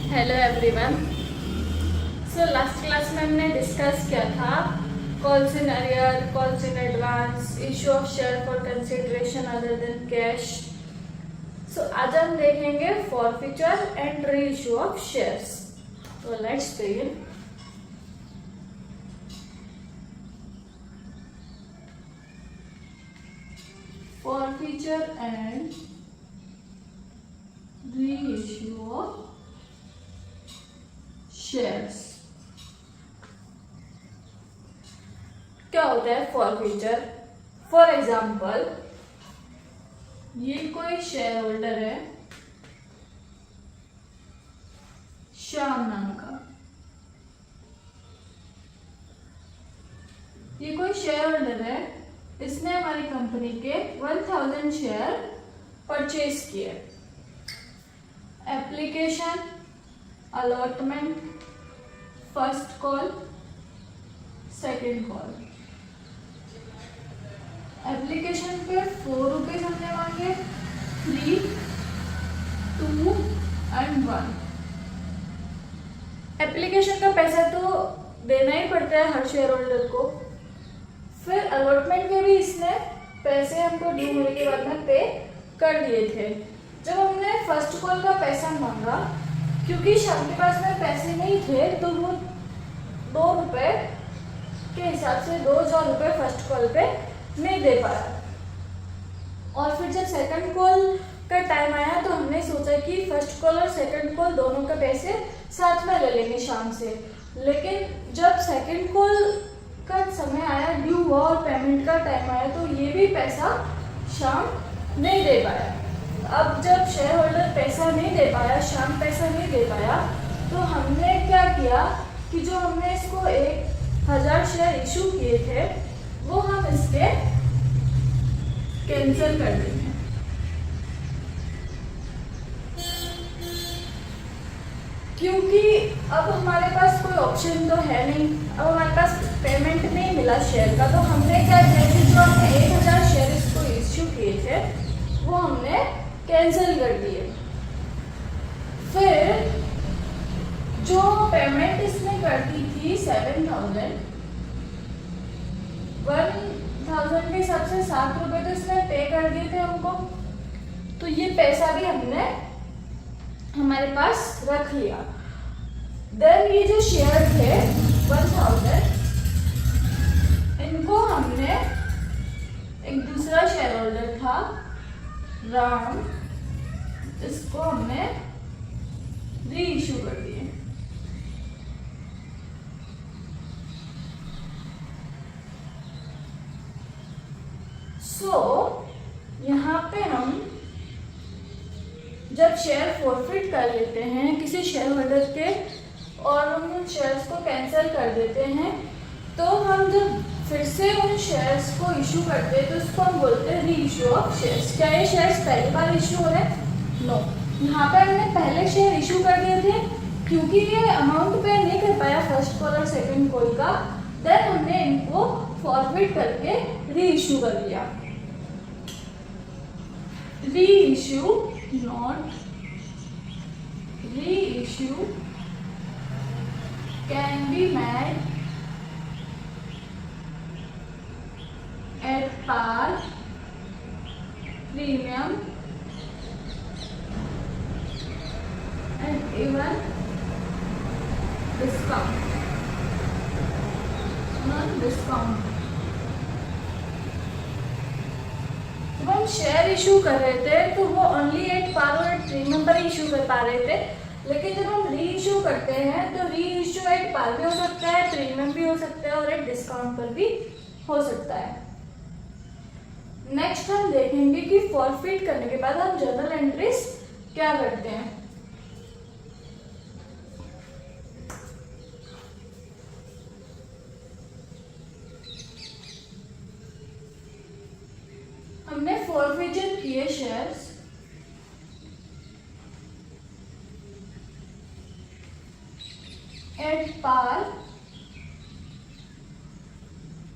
Hello everyone. So last class में हमने discuss किया था calls in arrear, calls in advance, issue of share for consideration other than cash. So आज हम देखेंगे forfeiture and reissue of shares. तो let's begin. Forfeiture and reissue of shares. क्या होता है फॉरफीचर? फॉर एग्जाम्पल, ये कोई share holder है श्याम नाम का। ये कोई शेयर होल्डर है, इसने हमारी कंपनी के 1000 शेयर परचेज किए। Application, allotment, first call, second call. Application पे 4 रुपीज हमने मांगे, 3, 2 एंड 1। एप्लीकेशन का पैसा तो देना ही पड़ता है हर शेयर होल्डर को। फिर अलॉटमेंट में भी इसने पैसे हमको ड्यू होने के बाद में पे कर दिए थे। जब हमने फर्स्ट कॉल का पैसा मांगा, क्योंकि शाम के पास में पैसे नहीं थे, तो वो 2 रुपए के हिसाब से 2000 रुपये फर्स्ट कॉल पे नहीं दे पाया। और फिर जब सेकंड कॉल का टाइम आया तो हमने सोचा कि फर्स्ट कॉल और सेकंड कॉल दोनों के पैसे साथ में ले लेंगे शाम से। लेकिन जब सेकंड कॉल का समय आया, ड्यू हुआ और पेमेंट का टाइम आया, तो ये भी पैसा शाम नहीं दे पाया। अब जब शेयर होल्डर पैसा नहीं दे पाया, शाम पैसा नहीं दे पाया, तो हमने क्या किया कि जो हमने इसको 1000 शेयर इशू किए थे, वो हम इसके कैंसिल कर देंगे। क्योंकि अब हमारे पास कोई ऑप्शन तो है नहीं, अब हमारे पास पेमेंट नहीं मिला शेयर का, तो हमने क्या किया कि जो हमने 1000 शेयर इसको इश्यू किए थे, वो हमने कैंसिल कर दिए। फिर जो पेमेंट इसने कर दी थी 7000, 1000 के हिसाब से 7 रुपए तो इसने पे कर दिए थे हमको, तो ये पैसा भी हमने हमारे पास रख लिया। देन ये जो शेयर थे 1000, इनको हमने, एक दूसरा शेयर होल्डर था राम, इसको हमने री इशू कर दिए। यहाँ पे हम जब शेयर फॉरफिट कर लेते हैं किसी शेयर होल्डर के और हम उन शेयर्स को कैंसिल कर देते हैं, तो हम जब फिर से उन शेयर्स को इशू करते हैं तो उसको हम बोलते हैं री इशू ऑफ शेयर्स। क्या ये शेयर्स पहली बार इशू हो रहे हैं? नो। यहाँ पे हमने पहले शेयर इशू कर दिए थे, क्योंकि ये अमाउंट पे नहीं कर पाया फर्स्ट कॉल और सेकेंड कॉल का, देन हमने इनको फॉरफिट करके री इशू कर दिया। Reissue, not reissue, can be made at par, premium, and even discount, non-discount। जब हम शेयर इशू कर रहे थे तो वो ओनली एट पार और एट प्रीमियम पर इशू कर पा रहे थे, लेकिन जब हम री इशू करते हैं तो री इशू एट पार भी हो सकता है, प्रीमियम भी हो सकता है और एक डिस्काउंट पर भी हो सकता है। नेक्स्ट हम देखेंगे कि फॉरफिट करने के बाद हम जर्नल एंट्रीज क्या करते हैं। हमने फॉरफिचर किए shares, at par,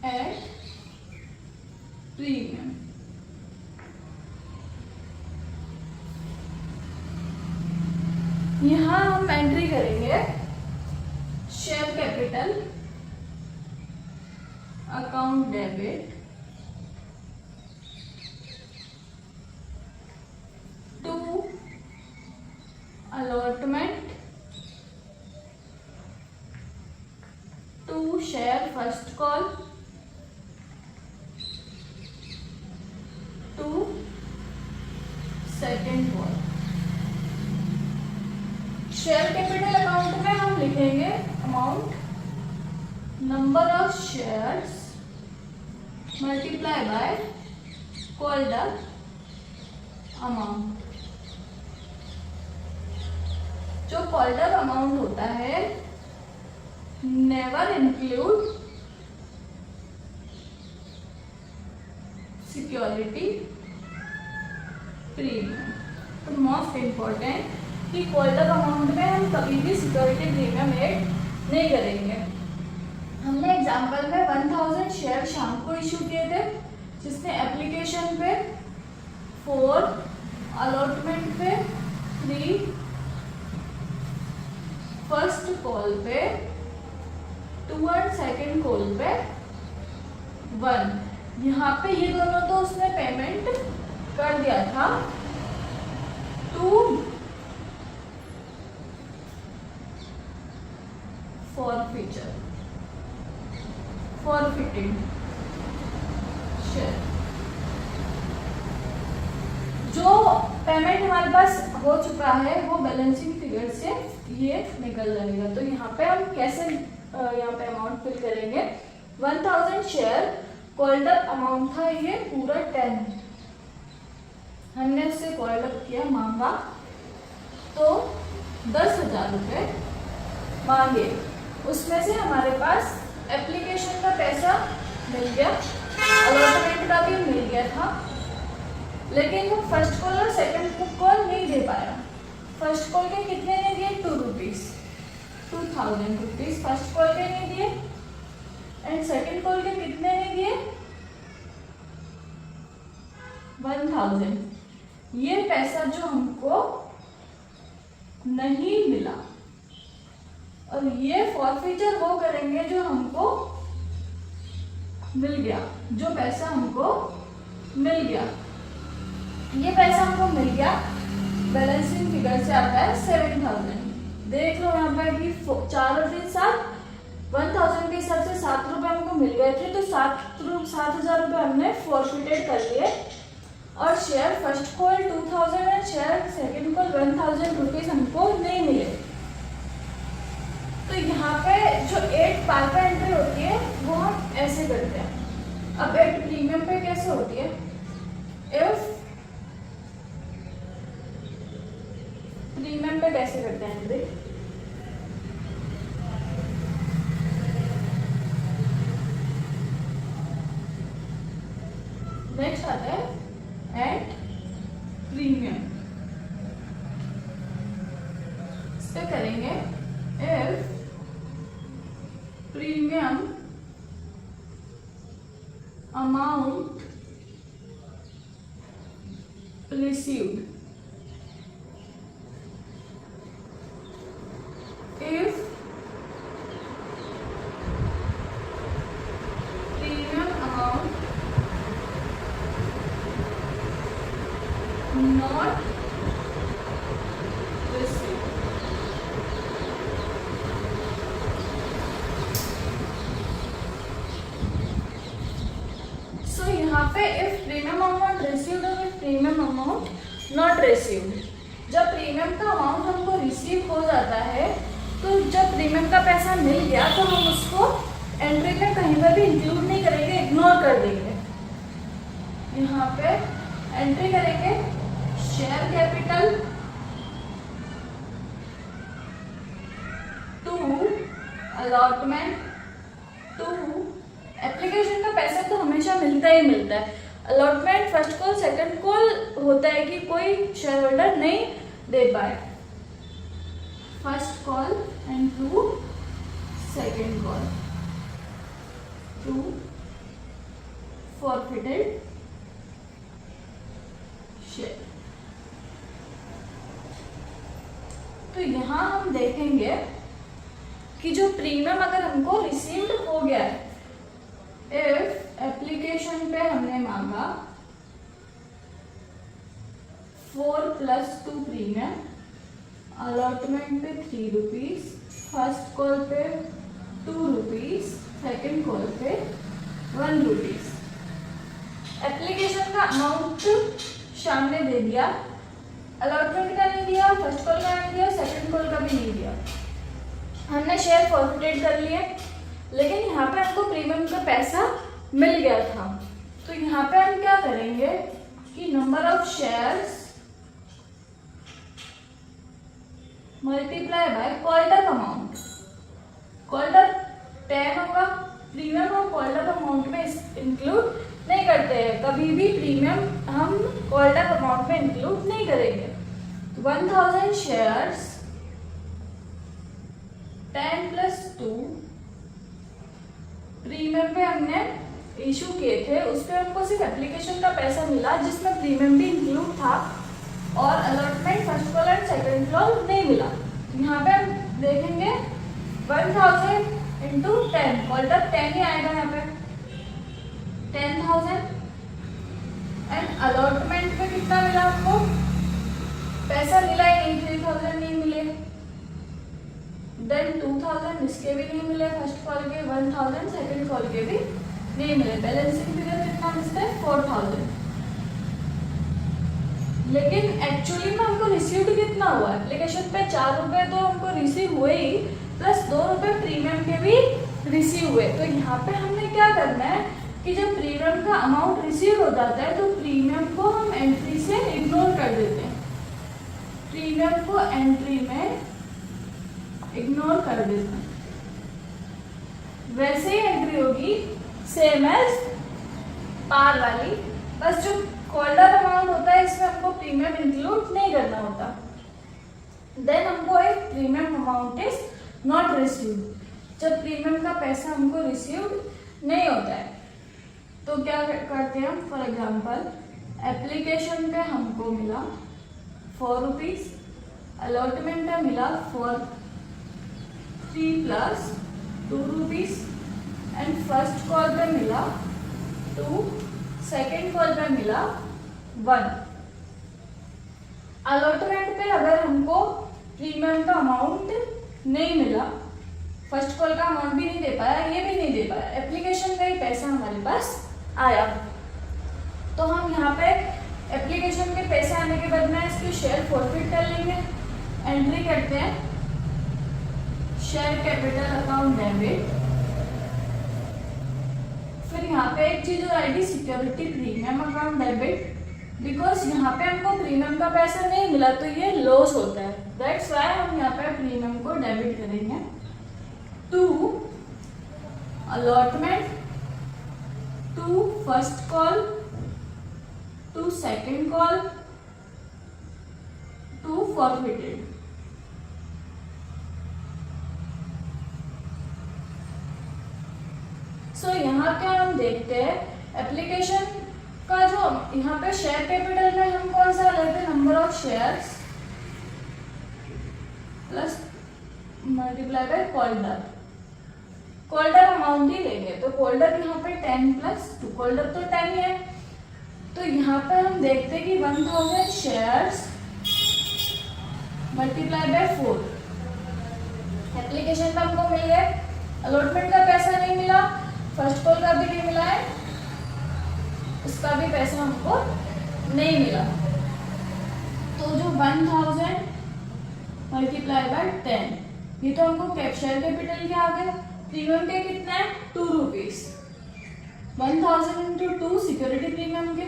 at premium. यहाँ हम एंट्री करेंगे share capital account debit to allotment to share first call to second call. Share capital account में हम लिखेंगे amount number of shares multiply by called up amount. जो called up amount होता है never include security premium. तो most important कि called up amount में हम कभी भी सिक्योरिटी प्रीमियम ऐड नहीं करेंगे। हमने एग्जांपल में 1000 शेयर शाम को इशू किए थे, जिसने एप्लीकेशन पे 4, अलॉटमेंट पे 3, फर्स्ट कॉल पे 2 और सेकेंड कॉल पे 1। यहाँ पे ये दोनों तो उसने पेमेंट कर दिया था। 2 फॉरफिटिंग शेयर। जो पेमेंट हमारे पास हो चुका है वो बैलेंसिंग फिगर से ये निकल जाएगा। तो यहाँ पे हम कैसे यहाँ पे अमाउंट फिल करेंगे। 1000 शेयर कॉल्ड अप अमाउंट था, ये पूरा 10 हमने उससे कॉल्ड अप किया, मांगा तो 10,000 रुपये मांगे। उसमें से हमारे पास एप्लीकेशन का पैसा मिल गया, अलॉटमेंट का भी मिल गया था, लेकिन वो फर्स्ट कॉल और सेकंड कॉल नहीं दे पाया। फर्स्ट कॉल के कितने ने दिए 2 रुपीज़, 2000 रुपीज़ फर्स्ट कॉल के नहीं दिए, एंड सेकंड कॉल के कितने ने दिए 1000। ये पैसा जो हमको नहीं मिला, और ये फॉरफीचर वो करेंगे जो हमको मिल गया, जो पैसा हमको मिल गया। ये पैसा हमको मिल गया, बैलेंसिंग फिगर से आता है 7000। देख लो यहाँ पर कि 4 और 3 7, 1000 के हिसाब से 7 रुपये हमको मिल गए थे, तो 7,000 रुपये हमने फॉरफिटेड कर लिए। और share first call 2000 and share second call 1000 rupees हमको नहीं मिले। तो यहाँ पे जो 8 पार्ट एंट्री होती है वो हम ऐसे करते हैं। अब 8 प्रीमियम पे कैसे होती है, इफ प्रीमियम पे कैसे करते हैं एंट्री। नेक्स्ट आता है एट प्रीमियम। इस पे करेंगे if premium amount received, if premium amount not received, so यहाँ पे if premium amount received और if premium amount not received, जब प्रीमियम का अमाउंट हमको रिसीव हो जाता है, तो जब प्रीमियम का पैसा मिल गया तो हम उसको एंट्री में कहीं पर भी इंक्लूड नहीं करेंगे, इग्नोर कर देंगे। यहाँ पे एंट्री करेंगे share capital to allotment to. Application का पैसा तो हमेशा मिलता ही मिलता है। Allotment first call second call होता है कि कोई शेयर होल्डर नहीं दे पाए, first call and to second call to forfeited share. तो तो यहाँ हम देखेंगे कि जो प्रीमियम अगर हमको रिसीव्ड हो गया है, इफ एप्लीकेशन पे हमने मांगा 4+2 प्रीमियम, अलॉटमेंट पे 3 रुपीज, फर्स्ट कॉल पे 2 रुपीज, सेकेंड कॉल पे 1 रुपीज। एप्लीकेशन का अमाउंट सामने दे दिया, अलॉटमेंट का नहीं दिया, फर्स्ट कॉल का नहीं दिया, सेकेंड कॉल का भी नहीं दिया। हमने शेयर फॉरवर्डेड कर लिए, लेकिन यहाँ पे हमको प्रीमियम का पैसा मिल गया था। तो यहाँ पे हम क्या करेंगे कि number of shares multiply by called up amount. Called up 10 होगा, प्रीमियम हम कॉल्ड अप अमाउंट में इंक्लूड नहीं करते हैं, कभी भी प्रीमियम हम कॉल्ड अप अमाउंट में इंक्लूड नहीं करेंगे। 1000 शेयर्स 10+2 प्रीमियम पे हमने इशू किए थे, उस पर हमको सिर्फ एप्लीकेशन का पैसा मिला जिसमें प्रीमियम भी इंक्लूड था, और allotment first call and second call नहीं मिला। यहाँ पे हम देखेंगे 1000 इंटू 10, कॉल्ड अप 10 ही आएगा यहाँ पे 10,000, एंड अलॉटमेंट पे कितना मिला आपको, पैसा मिला ही नहीं, 3,000 नहीं मिले, देन 2,000 इसके भी नहीं मिले फर्स्ट कॉल के, 1,000 सेकेंड कॉल के भी नहीं मिले। बैलेंसिंग फिगर कितना मिलता है 4,000। लेकिन एक्चुअली में हमको रिसीव्ड कितना हुआ, एप्लीकेशन पे 4 रुपए तो हमको रिसीव हुए ही, प्लस 2 रुपए प्रीमियम के भी रिसीव हुए। तो यहाँ पे हमने क्या करना है कि जब प्रीमियम का अमाउंट रिसीव हो जाता है तो प्रीमियम को हम एंट्री से इग्नोर कर देते हैं, प्रीमियम को एंट्री में इग्नोर कर देते हैं। वैसे ही एंट्री होगी सेम एज पार वाली, बस जो कॉल्ड अप अमाउंट होता है इसमें हमको प्रीमियम इंक्लूड नहीं करना होता। देन हमको एक premium amount is not received, जब प्रीमियम का पैसा हमको रिसीव्ड नहीं होता है तो क्या करते हैं हम, फॉर एग्जाम्पल एप्लीकेशन पे हमको मिला 4 रुपीज, अलॉटमेंट पे मिला 3+2 रुपीज, एंड फर्स्ट कॉल पे मिला 2, सेकेंड कॉल पे मिला 1। अलॉटमेंट पे अगर हमको प्रीमियम का अमाउंट नहीं मिला, फर्स्ट कॉल का अमाउंट भी नहीं दे पाया, ये भी नहीं दे पाया, एप्लीकेशन का ही पैसा हमारे पास आया, तो हम यहाँ पे एप्लीकेशन के पैसे आने के बाद में इसकी शेयर फॉरफिट कर लेंगे। एंट्री करते हैं शेयर कैपिटल अकाउंट डेबिट, फिर यहाँ पे एक चीज और आएगी security premium account debit, because यहाँ पे हमको प्रीमियम का पैसा नहीं मिला तो ये लॉस होता है, दैट्स व्हाई हम यहाँ पे प्रीमियम को डेबिट करेंगे। To allotment, to first call, to second call, to forfeited. So यहाँ क्या हम देखते हैं एप्लीकेशन का जो यहाँ पे शेयर कैपिटल में हम कौन सा लेते हैं, number of shares plus multiply by called up, called up amount ही लेंगे तो कॉल्ड अप यहाँ पे 10+2, कॉल्ड अप तो 10 ही है, तो यहाँ पे हम देखते हैं कि 1000 शेयर्स मल्टीप्लाई बाय 4, एप्लीकेशन का हमको मिल गया, अलॉटमेंट का पैसा नहीं मिला, फर्स्ट कॉल का भी नहीं मिला है, उसका भी पैसा हमको नहीं मिला, तो जो 1000 मल्टीप्लाई बाय 10, ये तो हमको शेयर कैपिटल के आ गए। प्रीमियम के कितना है 2 रुपीज, 1000 इंटू 2 सिक्योरिटी प्रीमियम के,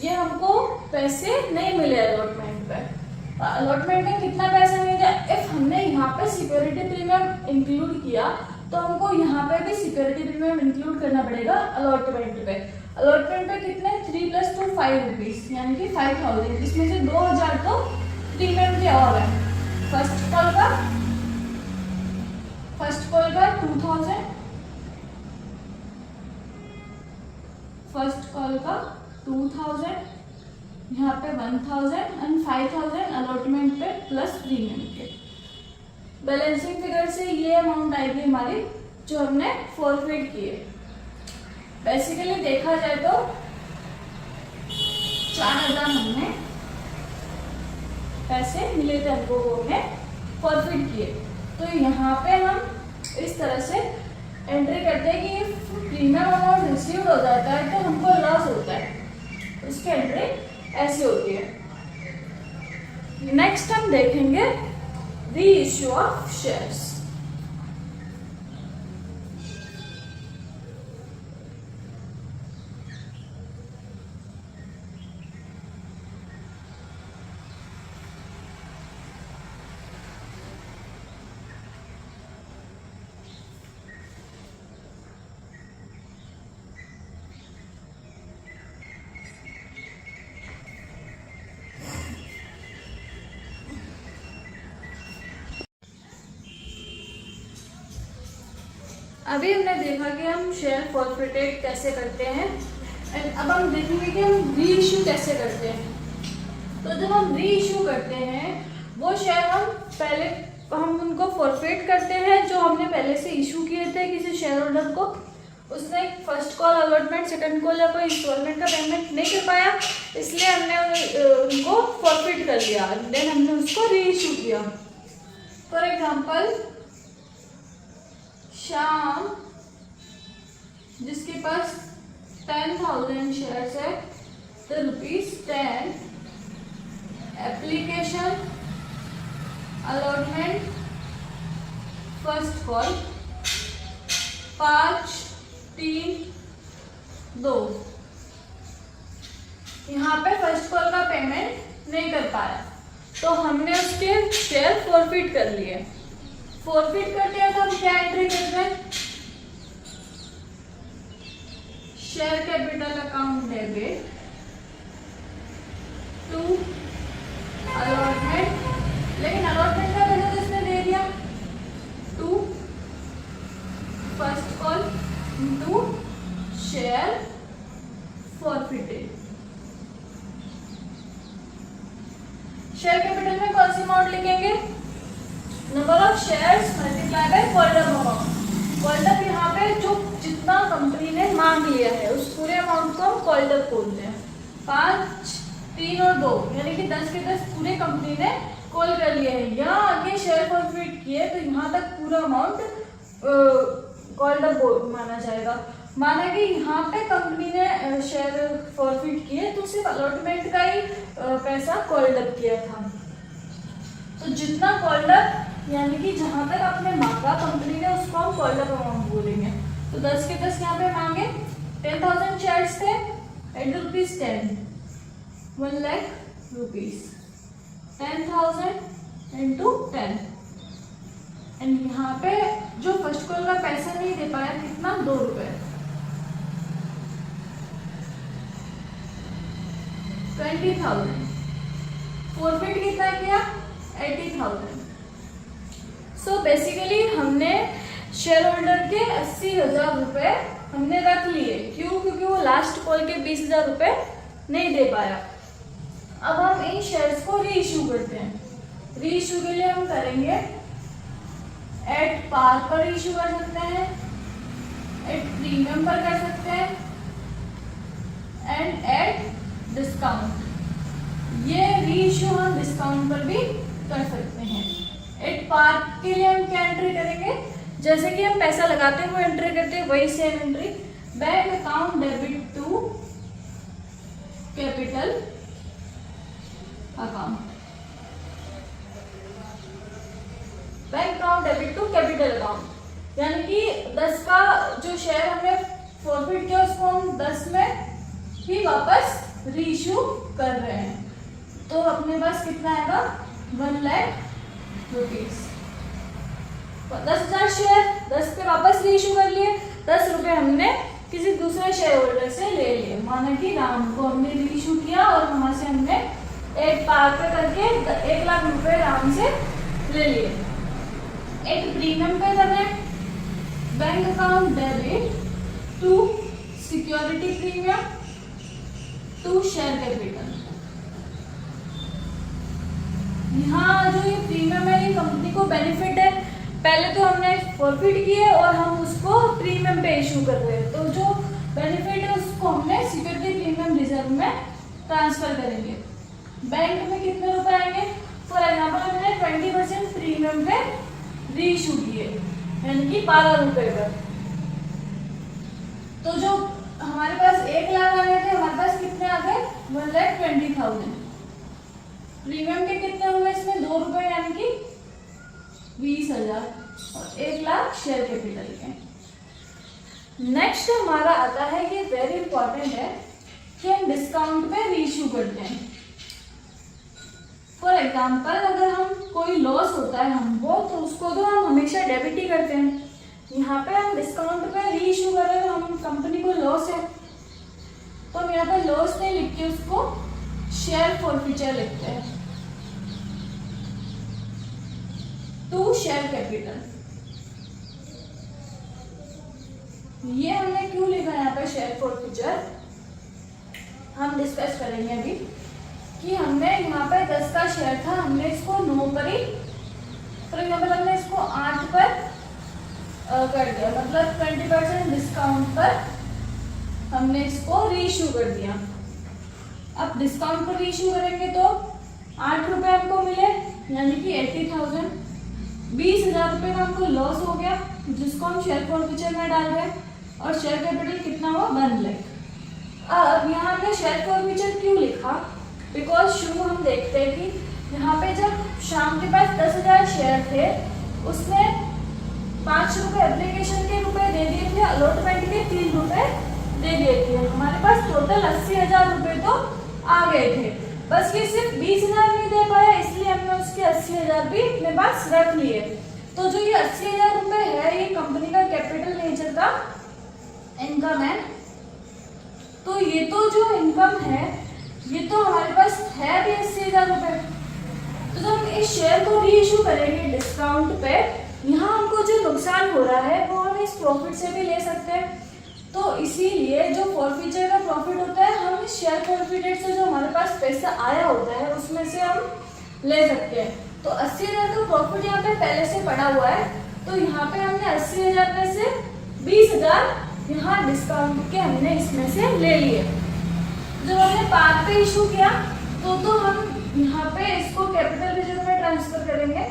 ये हमको पैसे नहीं मिले अलॉटमेंट पे। अलॉटमेंट में कितना पैसा मिल गया, इफ हमने यहाँ पे सिक्योरिटी प्रीमियम इंक्लूड किया तो हमको यहाँ पे भी सिक्योरिटी प्रीमियम इंक्लूड करना पड़ेगा अलॉटमेंट पे। अलॉटमेंट पे कितने 3+2 5 रुपीज, यानी कि 5000, इसमें से 2000 तो प्रीमियम के और है। फर्स्ट कॉल का 2000, फर्स्ट कॉल का 2000, यहाँ पे 1000 एंड 5000 अलॉटमेंट पे प्लस प्रीमियम के। बैलेंसिंग फिगर से ये अमाउंट आएगी हमारी जो हमने फॉरफिट किए। बेसिकली देखा जाए तो 4000 हमने पैसे मिले थे हमको, वो हमने फॉरफिट किए। तो यहाँ पे हम इस तरह से एंट्री करते हैं कि प्रीमियम अमाउंट रिसीव हो जाता है तो हमको लॉस होता है, उसकी एंट्री ऐसी होती है। नेक्स्ट हम देखेंगे री इश्यू ऑफ शेयर्स। अभी हमने देखा कि हम शेयर फॉरफिटेड कैसे करते हैं एंड अब हम देखेंगे कि हम री इशू कैसे करते हैं। तो जब हम री इशू करते हैं वो शेयर हम उनको फॉरफिट करते हैं जो हमने पहले से इशू किए थे किसी शेयर होल्डर को। उसने first call allotment, second call या कोई इंस्टॉलमेंट का पेमेंट नहीं कर पाया, इसलिए हमने उनको फॉरफिट कर लिया, देन हमने उसको री इशू किया। फॉर एग्जाम्पल श्याम जिसके पास 10,000 शेयर्स है तो ₹10 एप्लीकेशन अलॉटमेंट फर्स्ट कॉल 5, 3, 2। यहाँ पे फर्स्ट कॉल का पेमेंट नहीं कर पाया तो हमने उसके शेयर फॉरफिट कर लिए। फॉरफिट करते हैं तो हम क्या एंट्री करते हैं, share capital account debit to allotment, लेकिन अलॉटमेंट का पैसा तो इसने दे दिया, to first call to share forfeited. Share capital में कौन सी अमाउंट लिखेंगे, number of shares multiply by called up amount. Called up यहाँ पे जो जितना कंपनी ने मांग लिया है उस पूरे अमाउंट को हम कॉल्ड अप बोलते हैं। 5, 3 और 2 यानी कि 10 के 10 पूरे कंपनी ने कॉल कर लिए हैं। यहाँ आगे शेयर फॉरफिट किए तो यहाँ तक पूरा अमाउंट कॉल्ड अप माना जाएगा। माना कि यहाँ पे कंपनी ने शेयर फॉरफिट किए तो सिर्फ अलॉटमेंट का ही पैसा कॉल्ड अप किया था। तो जितना कॉल्ड अप यानी कि जहां तक आपने मांगा कंपनी ने उसको हम कॉल्ड अप अमाउंट बोलेंगे। तो 10 के 10 यहाँ पे मांगे 10,000 शेयर्स थे at ₹10, 1 lakh rupees, 10,000 into 10 and यहाँ पे जो फर्स्ट कॉल का पैसा नहीं दे पाया कितना, ₹2, 20,000। फॉरफिट कितना किया, 80,000। सो बेसिकली हमने शेयर होल्डर के 80,000 रुपए हमने रख लिए। क्यों, क्योंकि वो लास्ट कॉल के 20,000 रुपए नहीं दे पाया। अब हम इन शेयर्स को री इशू करते हैं। री इशू के लिए हम करेंगे एट पार पर इशू कर सकते हैं, एट प्रीमियम पर कर सकते हैं एंड एट डिस्काउंट। ये री इशू हम डिस्काउंट पर भी कर सकते हैं। एट पार के लिए हम क्या एंट्री करेंगे, जैसे कि हम पैसा लगाते हैं वो एंट्री करते हैं, वही same entry, bank account debit to capital account, bank account debit to capital account. यानी कि 10 का जो शेयर हमने फॉरफिट किया उसको हम 10 में ही वापस री इशू कर रहे हैं। तो अपने पास कितना आएगा, 1 लाख रुपीज। 10,000 शेयर 10 पे वापस री इशू कर लिए, 10 रुपए हमने किसी दूसरे शेयर होल्डर से ले लिए। माना कि राम को हमने री इशू किया और वहां से हमने एक पार पे करके 1 लाख रुपए राम से ले लिए। एक प्रीमियम पे कर रहे हैं, bank account debit to security premium to share capital. यहाँ जो ये प्रीमियम है ये कंपनी को बेनिफिट है, पहले तो हमने प्रॉफिट किए और हम उसको प्रीमियम पे इशू कर रहे हैं, तो जो बेनिफिट है उसको हमने सिक्योरिटी प्रीमियम रिजर्व में ट्रांसफर करेंगे। बैंक में कितने रुपए आएंगे, फॉर एग्जाम्पल हमने 20% प्रीमियम पे री इशू किए यानी कि 12 रुपए पर, तो जो हमारे पास 1 लाख आ गए थे हमारे पास कितने आ गए 1,20,000। प्रीमियम के कितने होंगे इसमें 2 रुपए यानी कि 20,000 और 1 लाख शेयर कैपिटल के। नेक्स्ट हमारा आता है, ये वेरी इंपॉर्टेंट है कि हम डिस्काउंट पे रीइश्यू करते हैं। फॉर एग्जाम्पल अगर हम कोई लॉस होता है हमको तो उसको तो हम हमेशा डेबिट ही करते हैं, यहाँ पे हम डिस्काउंट पे रीइश्यू कर रहे हैं, हम कंपनी को लॉस है तो हम यहाँ पे लॉस नहीं लिख के उसको शेयर फॉरफीचर लिखते हैं टू शेयर कैपिटल। ये हमने क्यों लिखा यहाँ पे शेयर फॉरफीचर हम डिस्कस करेंगे अभी, कि हमने यहाँ पे 10 का शेयर था, हमने इसको 9 पर ही, फॉर एग्जाम्पल हमने इसको 8 पर कर दिया, मतलब 20% डिस्काउंट पर हमने इसको रीइश्यू कर दिया। अब डिस्काउंट पर रीइश्यू करेंगे तो 8 रुपए हमको मिले यानी कि 80,000, 20,000 रुपए का हमको लॉस हो गया जिसको हम शेयर फॉरफीचर में डाल रहे हैं, और शेयर कैपिटल कितना हुआ 1 लाख। अब यहाँ पे शेयर फॉरफीचर क्यों लिखा, बिकॉज शुरू हम देखते हैं कि यहाँ पे जब शाम के पास 10,000 शेयर थे उसने 5 रुपए एप्लीकेशन के रुपए दे दिए थे, अलॉटमेंट के 3 रुपए दे दिए थे, हमारे पास टोटल 80,000 रुपए तो आ गए थे, बस ये सिर्फ 20,000 नहीं दे पाया इसलिए हमने उसके 80,000 भी अपने पास रख लिए। तो जो ये 80,000 रुपए है ये कंपनी का कैपिटल नेचर का इनकम है, तो ये तो जो इनकम है ये तो हमारे पास है भी 80,000 रुपए, तो जब हम इस शेयर को रीइश्यू करेंगे डिस्काउंट पे, यहाँ हमको जो नुकसान हो रहा है वो हम इस प्रॉफिट से भी ले सकते हैं, तो इसीलिए जो फॉरफीचर का प्रॉफिट होता है हम इस शेयर फॉरफीचर से जो हमारे पास पैसा आया होता है उसमें से हम ले सकते हैं। तो 80,000 का प्रॉफिट यहाँ पे पहले से पड़ा हुआ है, तो यहाँ पे हमने 80,000 में से 20,000 यहाँ डिस्काउंट के हमने इसमें से ले लिए। जब हमने पार पे इशू किया तो हम यहाँ पे इसको कैपिटल रिजर्व में ट्रांसफर करेंगे।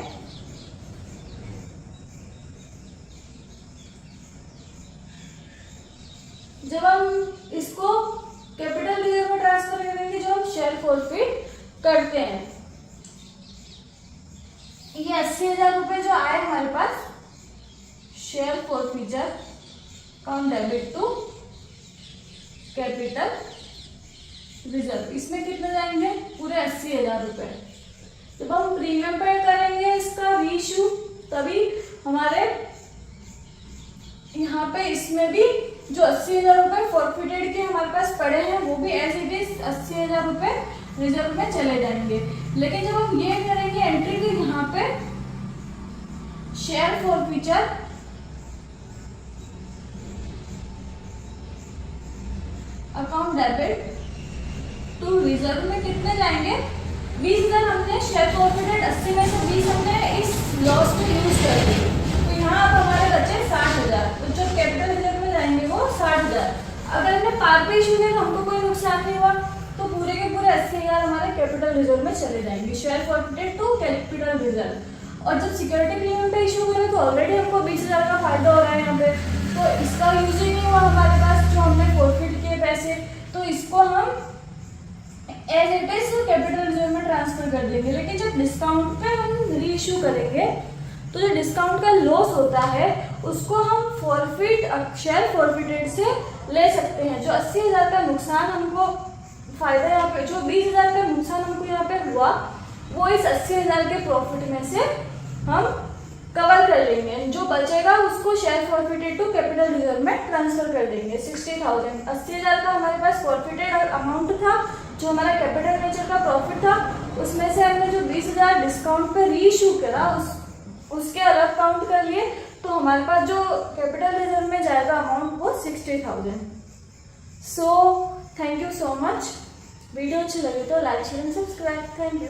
जब हम इसको कैपिटल रिजर्व में ट्रांसफर करेंगे जो हम शेयर फॉरफिट करते हैं, ये 80,000 रुपए जो आए हमारे पास share forfeiture count debit to capital reserve, इसमें कितने जाएंगे पूरे 80,000 रुपए। जब हम प्रीमियम पे करेंगे इसका रीइश्यू तभी हमारे यहाँ पे इसमें भी जो 80,000 रुपए फॉरफिटेड के हमारे पास पड़े हैं वो भी एज इट इज 80,000 रुपए रिजर्व में चले जाएंगे। लेकिन जब हम ये करेंगे एंट्री तो यहाँ पे share forfeiture account debit to reserve में कितने जाएंगे 20,000 हमने शेयर फॉरफिटेड 80 में से 20 हमने इस लॉस में यूज कर दिए, तो यहाँ अब हमारे बचे 60,000, तो जो कैपिटल रिजर्व में जाएंगे वो 60,000। अगर हमने पार पे इशू किया तो हमको कोई नुकसान नहीं हुआ, तो पूरे के पूरे 80,000 हमारे कैपिटल रिजर्व में चले जाएंगे, share forfeited to capital reserve. और जब सिक्योरिटी प्रीमियम पे इशू करें तो ऑलरेडी हमको 20,000 का फायदा हो रहा है यहाँ पे, तो इसका यूज ही नहीं हुआ हमारे पास जो हमने फॉरफिट किए पैसे, तो इसको हम as it is capital reserve में ट्रांसफर कर देंगे। लेकिन जब डिस्काउंट पे हम रीइश्यू करेंगे तो जो डिस्काउंट का लॉस होता है उसको हम फॉरफिट शेयर फॉरफिटेड से ले सकते हैं। जो 80,000 का नुकसान हमको फायदा यहाँ पे, जो 20,000 का नुकसान हमको यहाँ पे हुआ वो इस 80,000 के प्रॉफिट में से हम कवर कर लेंगे, जो बचेगा उसको share forfeited to capital reserve में ट्रांसफर कर देंगे। 60,000 80,000 का हमारे पास फॉरफिटेड अमाउंट था, जो हमारा कैपिटल नेचर का प्रॉफिट था, उसमें से हमने जो 20,000 डिस्काउंट पे रीइश्यू करा उसके अलग काउंट कर लिए, तो हमारे पास जो कैपिटल रिजर्व में जाएगा अमाउंट वो 60,000। So thank you so much. Video अच्छी लगी तो like share and subscribe. Thank you.